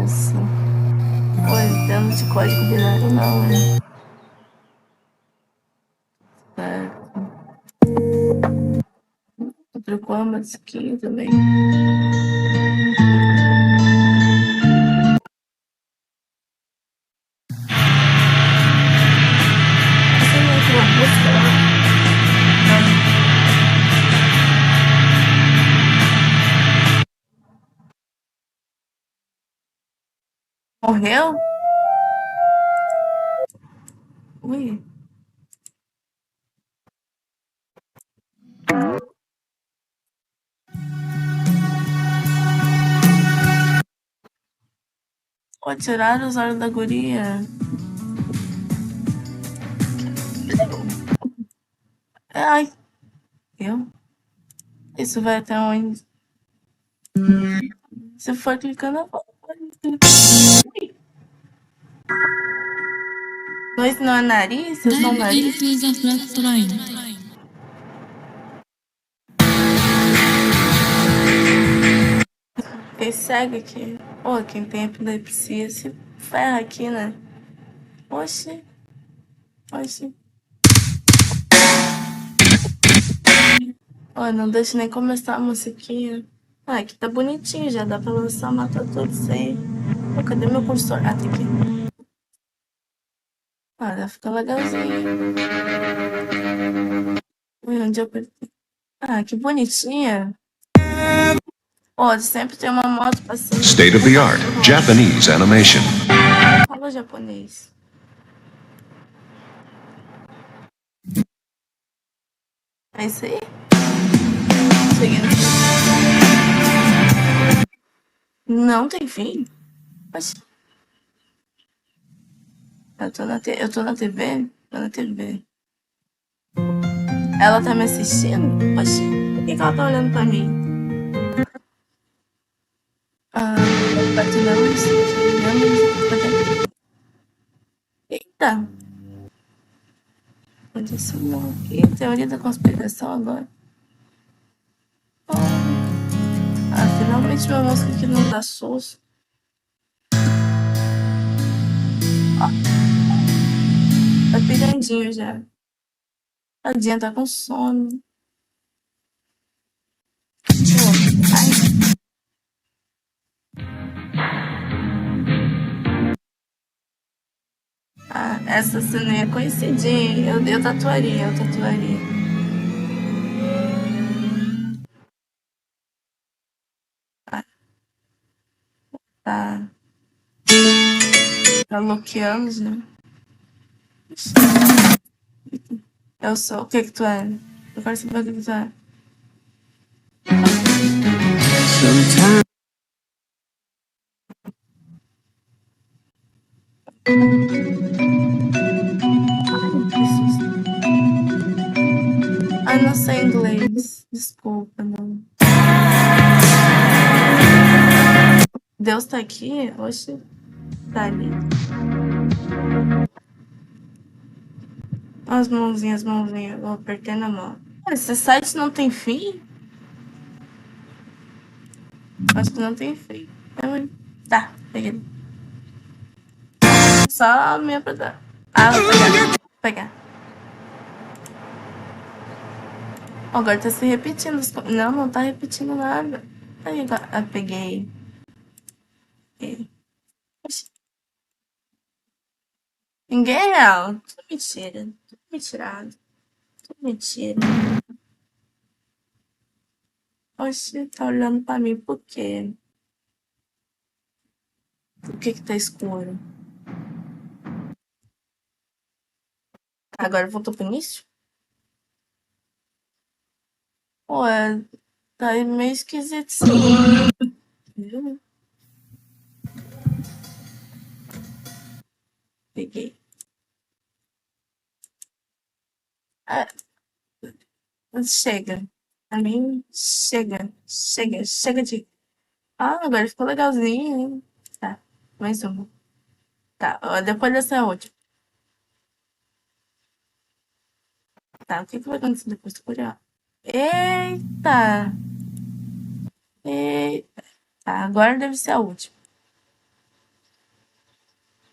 Nossa. Olha, temos de código binário não, né? Certo. Trocou a musiquinha também. Você não entrou na música lá? Não. Morreu? Ui. Pô, tiraram os olhos da guria. Ai, eu? Isso vai até onde? Se for clicando, eu vou. Mas não é nariz? Vocês são nariz? Quem segue aqui? Pô, quem tem epilepsia se ferra aqui, né? Oxi. Oxi. Ó, não deixa nem começar a musiquinha. Ah, aqui tá bonitinho, já dá pra lançar, matar tudo isso aí. Pô, cadê meu cursor? Ah, tá aqui. Ah, já fica legalzinho. Ui, onde eu apertei? Ah, que bonitinha. Ó, sempre tem uma moto passando. State of the art, Japanese animation. Fala japonês. É isso aí? Seguindo. Não tem fim? Mas... eu tô na TV? Tô na TV. Ela tá me assistindo? Oxi, por que ela tá olhando pra mim? Ah, compartilhamos. Eita! Aconteceu aqui. Teoria da conspiração agora. Ah, finalmente uma música que não dá susto. Tá pirandinho já. Tadinha, tá com sono. Pô, ai. Ah, essa cena é conhecidinha. Eu tatuaria. Ah, tá. Tá bloqueando, né? Eu sou. O que que tu é? Eu quero saber o que que tu é. Ai, não sei inglês. Desculpa, não. Deus tá aqui? Oxe, tá ali. As mãozinhas. Eu apertei na mão. Esse site não tem fim? Acho que não tem fim. Tá, peguei. Só a minha pra dar. Ah, vou pegar. Agora tá se repetindo. Não, não tá repetindo nada. Aí, agora. Ah, peguei. Ninguém é real. Tudo mentira. Tudo mentirado. Tudo mentira. Oxe, tá olhando pra mim por quê? Por que que tá escuro? Agora voltou pro início? Ué, tá meio esquisito isso aí. Viu? Peguei. Ah, chega. A mim, chega. Chega de... Ah, agora ficou legalzinho, hein? Tá, mais uma. Tá, ó, depois dessa é a última. Tá, o que que vai acontecer depois do coreano? Eita! Eita! Tá, agora deve ser a última.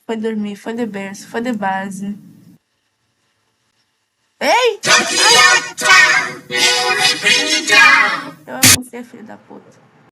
Foi dormir, foi de berço, foi de base. Ei! Eu amo você, filho da puta.